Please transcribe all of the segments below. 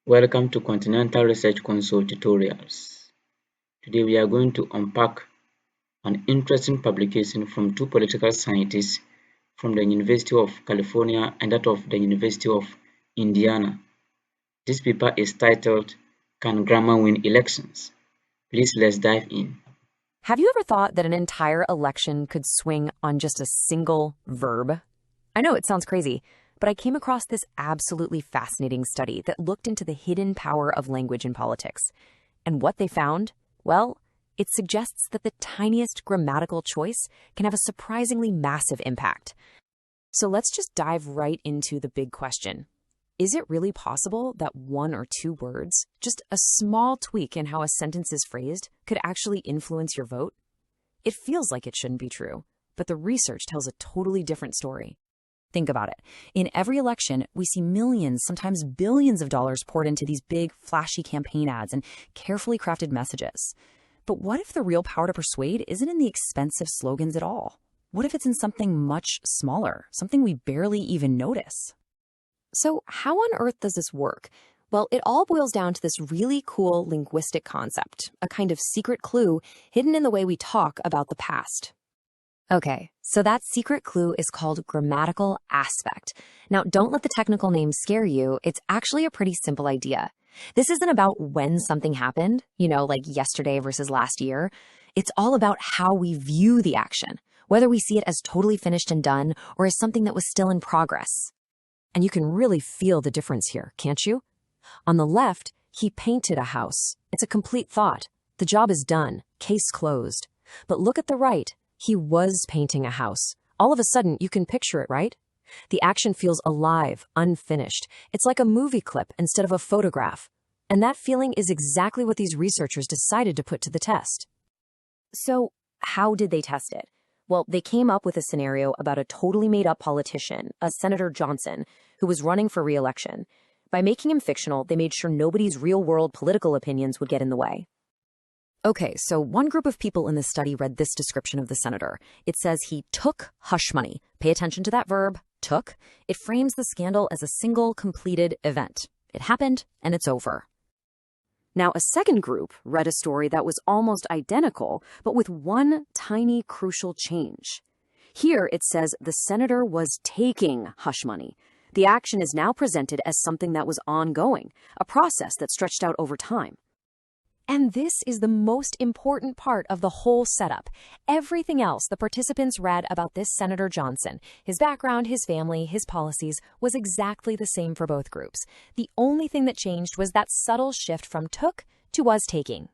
Welcome to Continental Research Console tutorials. Today we are going to unpack an interesting publication from two political scientists from the University of California and that of the University of Indiana. This paper is titled, "Can Grammar Win Elections?" Please let's dive in. Have you ever thought that an entire election could swing on just a single verb? I know it sounds crazy, but I came across this absolutely fascinating study that looked into the hidden power of language in politics. And what they found? Well, it suggests that the tiniest grammatical choice can have a surprisingly massive impact. So let's just dive right into the big question. Is it really possible that one or two words, just a small tweak in how a sentence is phrased, could actually influence your vote? It feels like it shouldn't be true, but the research tells a totally different story. Think about it. In every election, we see millions, sometimes billions of dollars poured into these big, flashy campaign ads and carefully crafted messages. But what if the real power to persuade isn't in the expensive slogans at all? What if it's in something much smaller, something we barely even notice? So how on earth does this work? Well, it all boils down to this really cool linguistic concept, a kind of secret clue hidden in the way we talk about the past. Okay, so that secret clue is called grammatical aspect. Now, don't let the technical name scare you. It's actually a pretty simple idea. This isn't about when something happened, like yesterday versus last year. It's all about how we view the action, whether we see it as totally finished and done or as something that was still in progress. And you can really feel the difference here, can't you? On the left, he painted a house. It's a complete thought. The job is done, case closed. But look at the right. He was painting a house. All of a sudden, you can picture it, right? The action feels alive, unfinished. It's like a movie clip instead of a photograph. And that feeling is exactly what these researchers decided to put to the test. So, how did they test it? Well, they came up with a scenario about a totally made-up politician, a Senator Johnson, who was running for re-election. By making him fictional, they made sure nobody's real-world political opinions would get in the way. Okay, so one group of people in this study read this description of the senator. It says he took hush money. Pay attention to that verb, took. It frames the scandal as a single completed event. It happened, and it's over. Now, a second group read a story that was almost identical, but with one tiny crucial change. Here it says the senator was taking hush money. The action is now presented as something that was ongoing, a process that stretched out over time. And this is the most important part of the whole setup. Everything else the participants read about this Senator Johnson, his background, his family, his policies, was exactly the same for both groups. The only thing that changed was that subtle shift from took to was taking.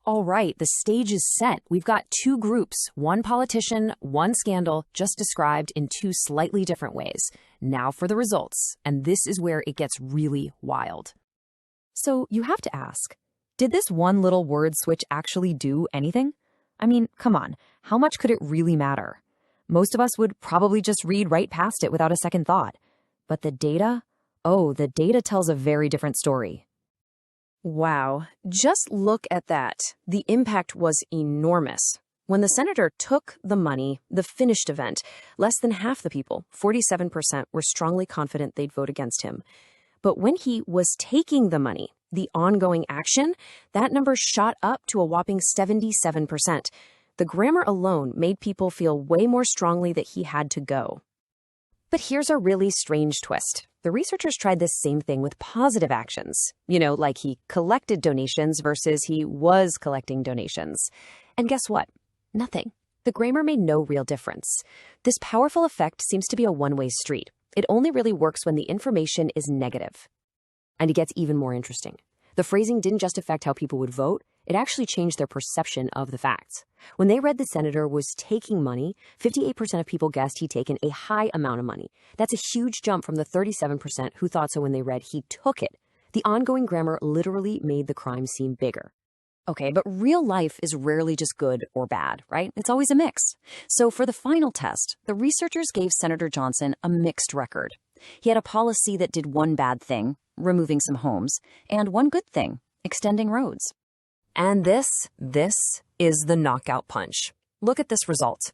All right, the stage is set. We've got two groups, one politician, one scandal, just described in two slightly different ways. Now for the results, and this is where it gets really wild. So you have to ask, did this one little word switch actually do anything? I mean, come on, how much could it really matter? Most of us would probably just read right past it without a second thought. But the data? Oh, the data tells a very different story. Wow, just look at that. The impact was enormous. When the senator took the money, the finished event, less than half the people, 47%, were strongly confident they'd vote against him. But when he was taking the money, the ongoing action, that number shot up to a whopping 77%. The grammar alone made people feel way more strongly that he had to go. But here's a really strange twist. The researchers tried this same thing with positive actions. Like he collected donations versus he was collecting donations. And guess what? Nothing. The grammar made no real difference. This powerful effect seems to be a one-way street. It only really works when the information is negative. And it gets even more interesting. The phrasing didn't just affect how people would vote, it actually changed their perception of the facts. When they read the senator was taking money, 58% of people guessed he'd taken a high amount of money. That's a huge jump from the 37% who thought so when they read he took it. The ongoing grammar literally made the crime seem bigger. Okay, but real life is rarely just good or bad, right? It's always a mix. So for the final test, the researchers gave Senator Johnson a mixed record. He had a policy that did one bad thing, removing some homes, and one good thing, extending roads. And this is the knockout punch. Look at this result.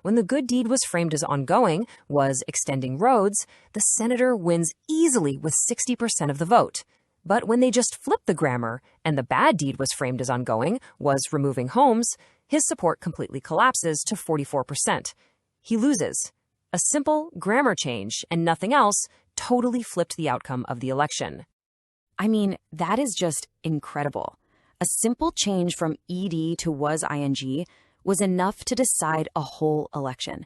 When the good deed was framed as ongoing, was extending roads, the senator wins easily with 60% of the vote. But when they just flipped the grammar and the bad deed was framed as ongoing, was removing homes, his support completely collapses to 44%. He loses. A simple grammar change and nothing else totally flipped the outcome of the election. I mean, that is just incredible. A simple change from ED to was ing was enough to decide a whole election.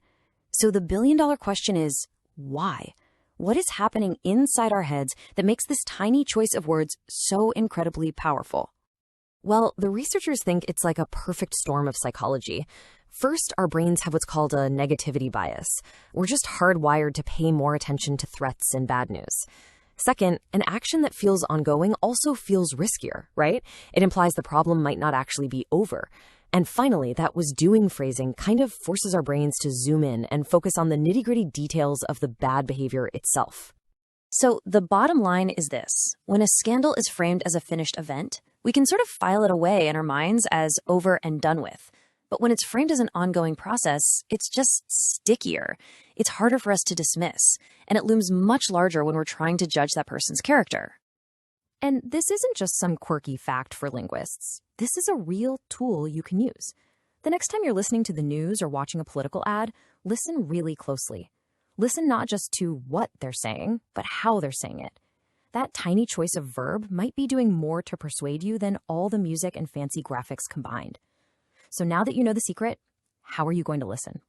So the billion-dollar question is, why? What is happening inside our heads that makes this tiny choice of words so incredibly powerful? Well, the researchers think it's like a perfect storm of psychology. First, our brains have what's called a negativity bias. We're just hardwired to pay more attention to threats and bad news. Second, an action that feels ongoing also feels riskier, right? It implies the problem might not actually be over. And finally, that was doing phrasing kind of forces our brains to zoom in and focus on the nitty-gritty details of the bad behavior itself. So the bottom line is this. When a scandal is framed as a finished event, we can sort of file it away in our minds as over and done with. But when it's framed as an ongoing process, it's just stickier. It's harder for us to dismiss, and it looms much larger when we're trying to judge that person's character. And this isn't just some quirky fact for linguists. This is a real tool you can use. The next time you're listening to the news or watching a political ad, listen really closely. Listen not just to what they're saying, but how they're saying it. That tiny choice of verb might be doing more to persuade you than all the music and fancy graphics combined. So now that you know the secret, how are you going to listen?